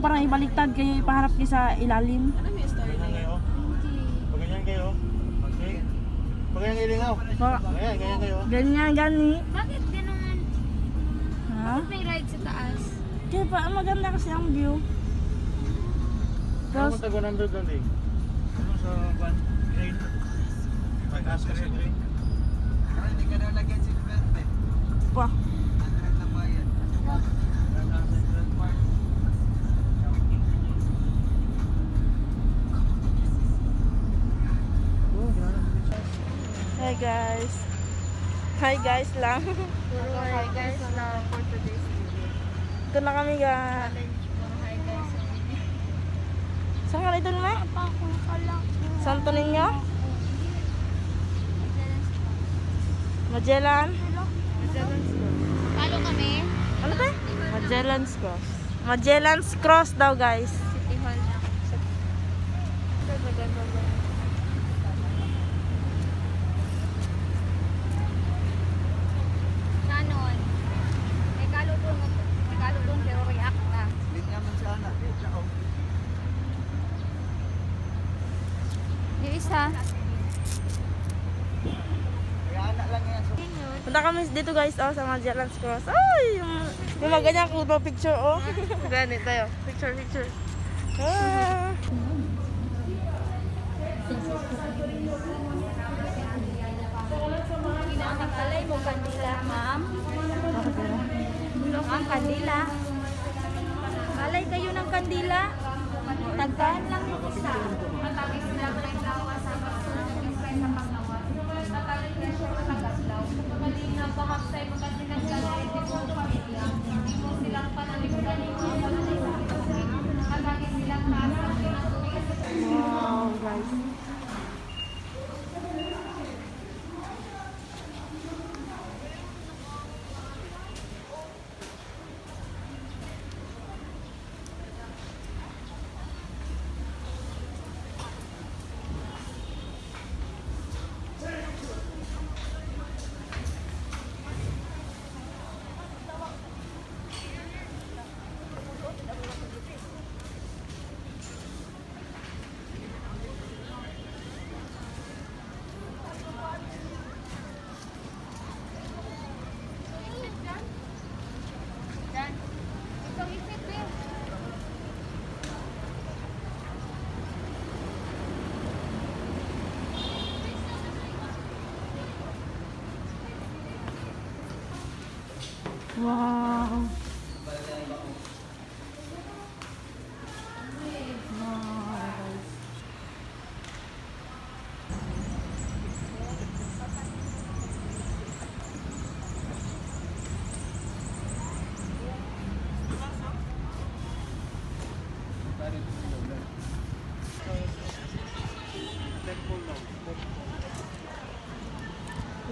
parang ibaliktad kayo, ipaharap kayo sa ilalim. Ano may story na yun? Pag ganyan kayo. Okay. Pag ganyan kayo lingaw. Ganyan kayo. Ganyan, gani. Bakit gano'n? Ha? Bakit may ride sa taas? Kaya pa, maganda kasi ang view. Ano Tapos, mo tago nandun doon eh? Ano sa van? Grade? Pag-ask ka sa grade? Parang hindi ka daw lagyan si Berte. pa. Nandun na bayan. Hi guys. Hi guys lang. Puro hi guys na for today's video. Ito na kami ga. Puro hi guys. Saan ka ito naman? Papa ko kalak. Santo Niño? Magellan? Palo kami. Ano to? Magellan's Cross. Magellan's Cross daw guys. City Hall lang. Maganda ba? Sanon. May kaludon pero react na. Lit naman siya na. Yung isa. Kaya anak lang yan. So, Punta kami dito guys oh, sa Magellan's Cross. Ay, yung mga ganyan cool picture oh. Ganit tayo. Picture. Ah. Kinakakalay mo kandila, ma'am. Ang kandila. Kalay kayo ng kandila. Tagkaan lang yung isa. Matamis lang may lawa sa basunod yung sa panglawas. Matamis na siya matagaslaw. Malinaw bahag sa'yo magkasi ng galay. Di mo pamilya. Di mo silang panalimutan yung mga malay sa kasi. Magkasi silang nasa. Wow guys. Ikaw isip, Bill. Wow.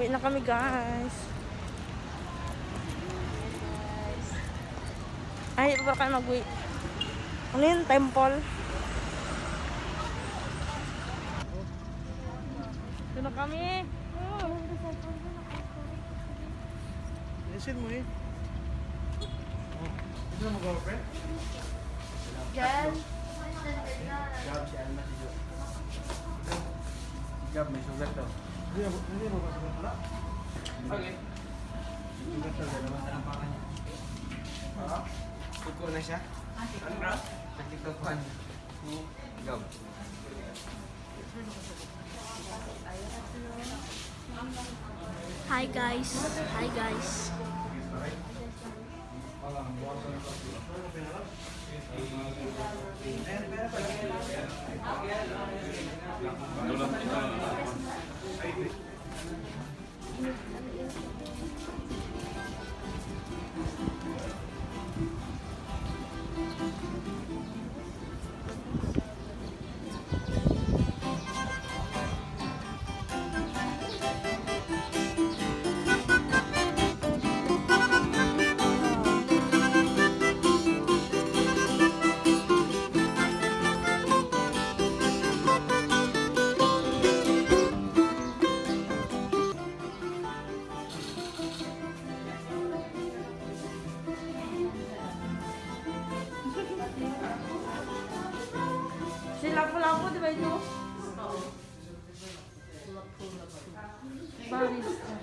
Uwi na kami guys. Ay, baka kayo mag-uwi. Ano yun? Temple. Ito na kami. Isin mo eh. Ito na mag-girlfriend? Jan. Gab, si Alma si Jo. Gab, may sugat to. Hindi mo ba sagot wala? Okay. Sugat to, dalawa sa lampakan niya. Tuko na siya. Ano bro? Sa TikTok-an. Gab. Hi guys. Hi guys. Si Lapu-Lapu, di ba ito? Barista.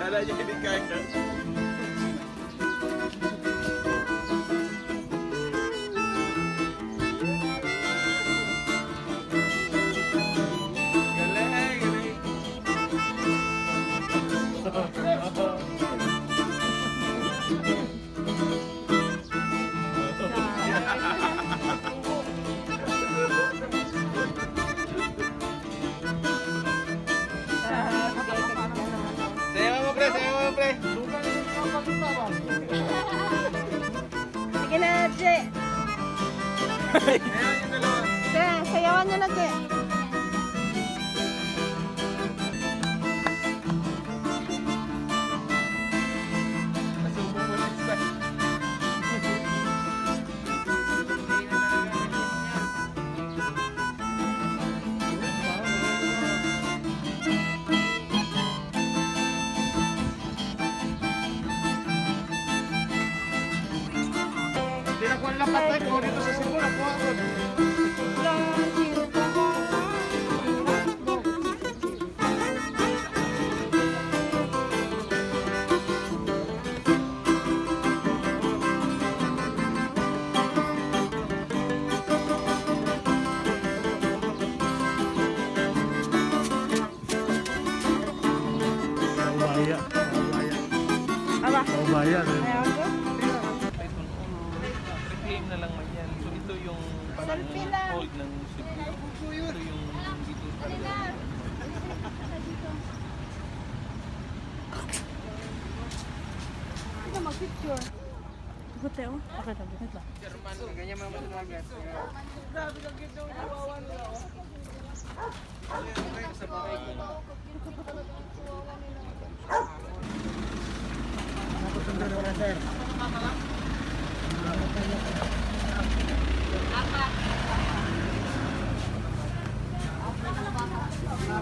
Kala niya hindi kaya. Galing, galing. Sayaw mo, pre. Sayaw mo, pre. Sige na, Je. Sayaw yung dalawa. Je, sayawan nyo na, Je. Nasubo mo next time. Hindi na ko ang lapat ko dito sa Cebu. Nakuha ko. Paubaya. Paubaya. Aba. Paubaya. Ayaw ko. Reclaim na lang man yan. So ito yung parang Selfie lang. hold ng Cebu. Ito yung dito talaga. Ito mag-picture. Buti, oh. Okay, tabi. German, ganyan mga matumagas. Sa bahay ko.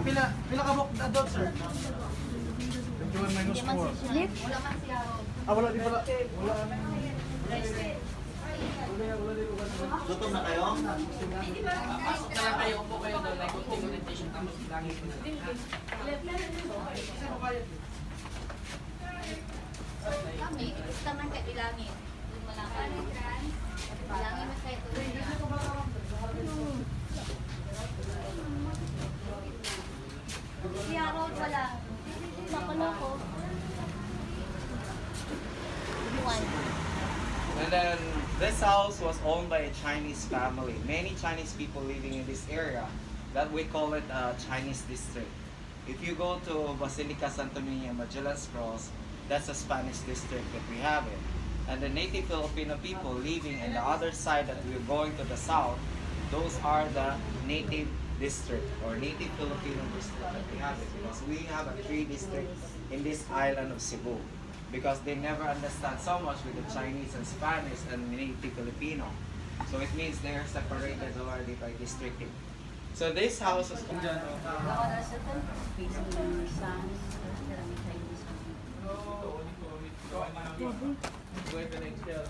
Pila ka book adult, sir? 21 minus 4. Ah, wala di pala. Wala. Gutom na kayo? Pasok na lang kayo, upo kayo doon, like konting orientation, tapos langit na lang. Kami, gusto man kayo bilangin. Doon mo lang kayo. Bilangin mo kayo doon. Siya road wala. Makuloko. And then this house was owned by a Chinese family. Many Chinese people living in this area. That we call it a Chinese district. If you go to Basilica Santo Niño, Magellan's Cross, that's a Spanish district that we have it. And the native Filipino people living in the other side that we're going to the south, those are the native district or native Filipino district that we have it. Because we have a 3 districts in this island of Cebu. Because they never understand so much with the Chinese and Spanish and native Filipino. So it means they're separated already by districting. So this house is Go ahead and exhale.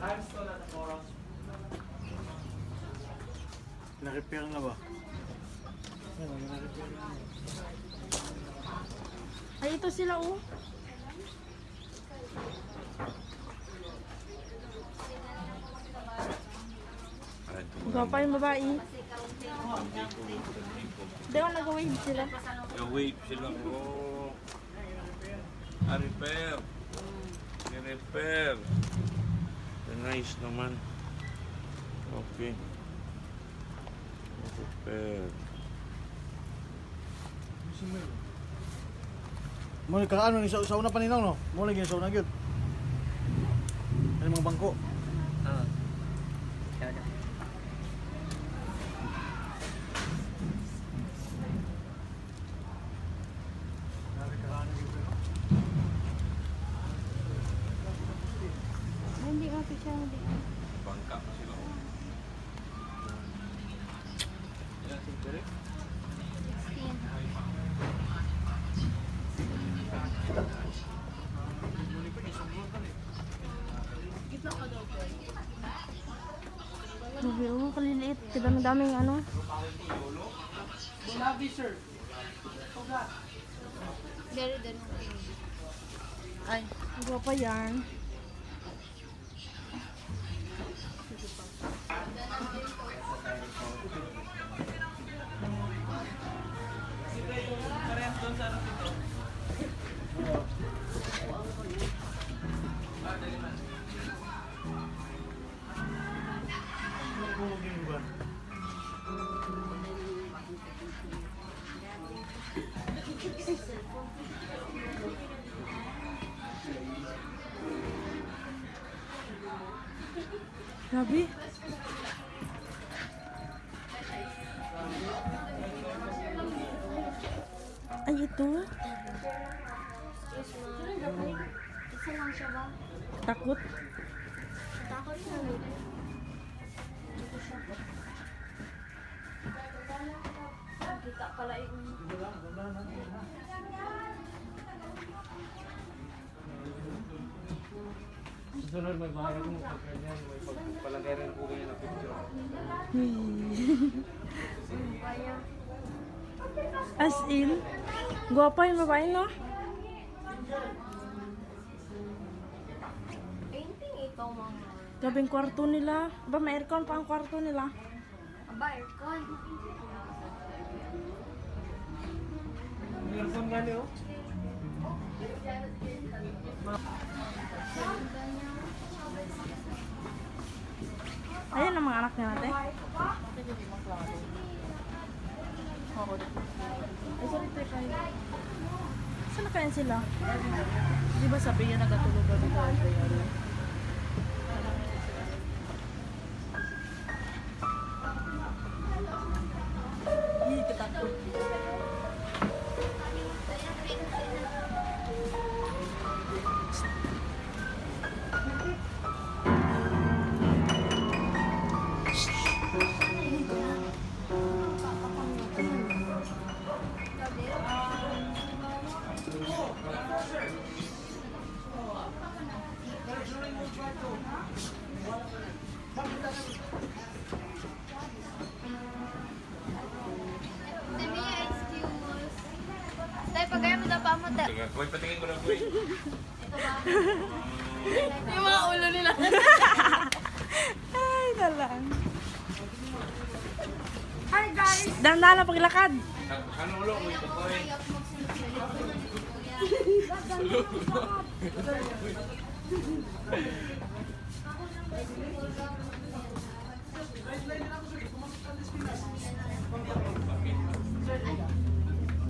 limestone at the forest. Na-repair na ba? Yan, na-repair na. Ay, ito sila, oh. Gwapa yung babae. Di ako nag-wave sila. Wait sila. Oh. Repair. Repair. Nice naman. Okay. Repair. Mo ni kaano ni sa una pa ninaw no. Mo lagi sa una gyud. Ano mga bangko. Oo. Ay, hindi nga picture, hindi. Bangka pa sila. Ilan sentry? 16. Grabe, oh, kaliliit. Kadami-daming ano. Very good. Ay, gwa pa yan. Grabe. Ay, ito. Isa lang siya ba? Takot. Takot na lang. Kita pala yung... Sunod may bahay mo ganyan, may pagpalagay rin po kayo ng picture. As in, guwapa yung babae, no? Painting ito, mga. Gabing kwarto nila. Ba, may aircon pa ang kwarto nila. Aba, aircon. Earphone gani oh. Ayan ang mga anak niya natin. Ay, sorry, teka. Saan na kaya sila? Di ba sabi niya nagatulog kami sa Ayala? Hindi katakot. Demi, excuse. Dahil pagkaya mo daw pa mo. Teka, kuy, patingin ko na kuy. Yung mga ulo nila. Ay, dalang. Hi guys! Dahan-dahan lang paglakad. Ano ulo mo ito kuy?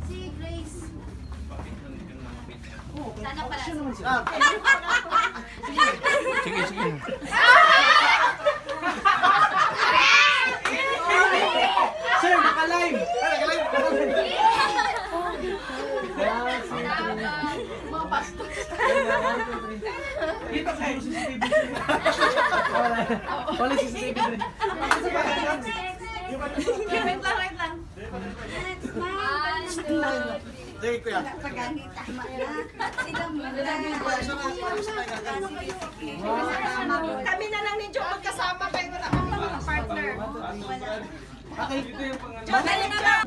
Si Grace. Sana pala. Sige, sige. Sir, naka-live. Mga pastor. Kita sa CCTV. Wala CCTV. Wait lang. Dahil kuya. Kami na lang ni Joe magkasama kayo na mga partner. Okay.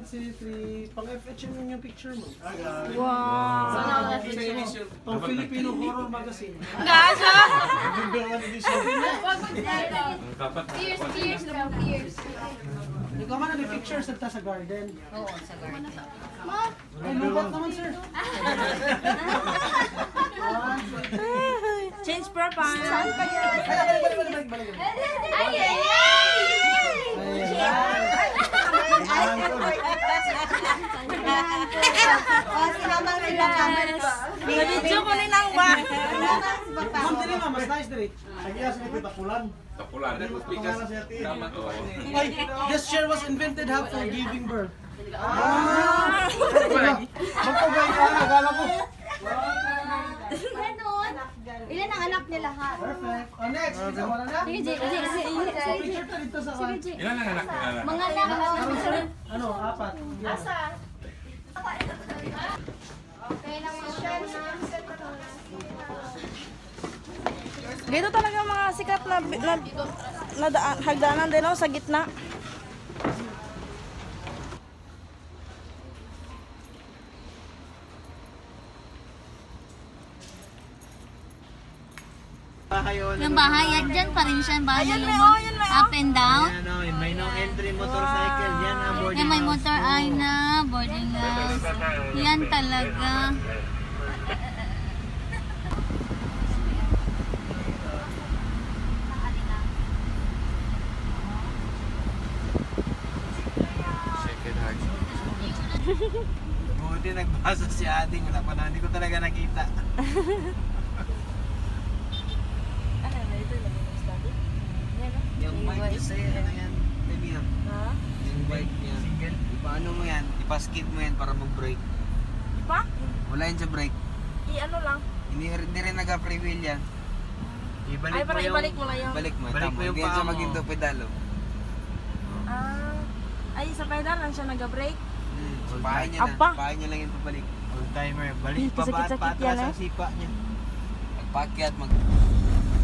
CCTV. Pang-FH yung picture mo. Wow. Pang Filipino Horror Magazine. Gasa! Ang kapat na Tears, kuwan. tears, tears. Ikaw man ang picture sa garden. Oo, sa garden. Ay, lubat naman sir. Change profile. Balik. Ay, ay, Ayan. ay! Video ko ni nang ba? Ma'am, dili ma'am, mas nice diri. Sige, sa ito tapulan. Tapulan. Pangalan siya ti. Tama to. Ay, this chair was invented for giving birth. Magpagay ka, akala ko. Ganon. Ilan ang anak niya lahat? Perfect. Next, isa wala na. Sige, Jay. So, picture to dito sa kan. Ilan ang anak nila? Mga anak. Ano, apat. Asa? Dito talaga mga sikat na hagdanan din sa gitna. Yung bahay, yan dyan pa rin siya. Bahay Ayun, na may, lumang oh, yun, may, up and down. May no entry motorcycle. Yan ang Yan may motor ay na, boarding house. Yan talaga. Buti nagbasa si ating wala pa na, hindi ko talaga nakita. Yung bike niya sa'yo, ano yan? Baby yan. Ha? Yung bike niya. Ipaano mo yan? Ipaskid mo yan para mag-brake. Pa? Wala yan sa brake. I-ano lang. Hindi rin nag-free wheel yan. Ay, para ibalik mo lang yung... Balik mo. Balik Tama. mo yung Ganyan siya paa mo. maginto pedalo. Ah, ay, sa pedal lang siya nag-brake. Pahay niya na. Apa? Pahay niya lang yung pabalik. Old timer. Eh, Balik pa ba at kasakit-sakit patras yan, ang sipa niya. Pagpakyat,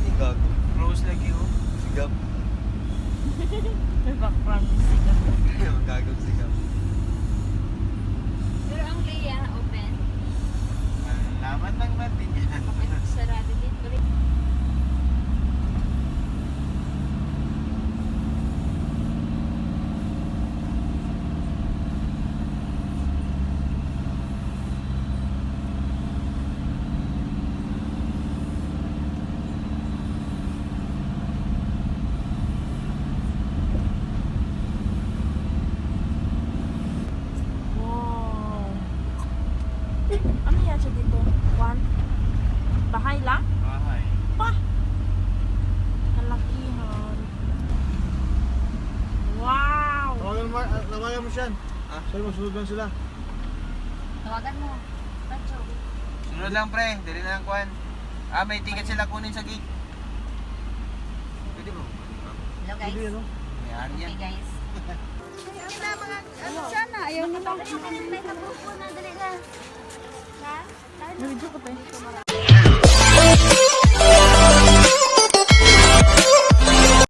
Sigap. Close lagi oh. Sigap. May background music. Magagap sigap. Pero ang Leia, open. Laman lang natin yan. Sarado dito. Wow. Ano yan siya dito? One? Bahay lang? Bahay. Pa! Kalakihan. Wow! Tawagan mo siya. Sa'yo, masunod lang sila. Tawagan mo. Tacho. Sunod lang pre, dali na lang kuhan. May ticket sila kunin sa gate. Pwede mo? Hello guys. Hindi, ano? May ari yan. Okay guys. Ano sana? Ayaw nila. Dali na buko na. Dali na. May video ko pa eh.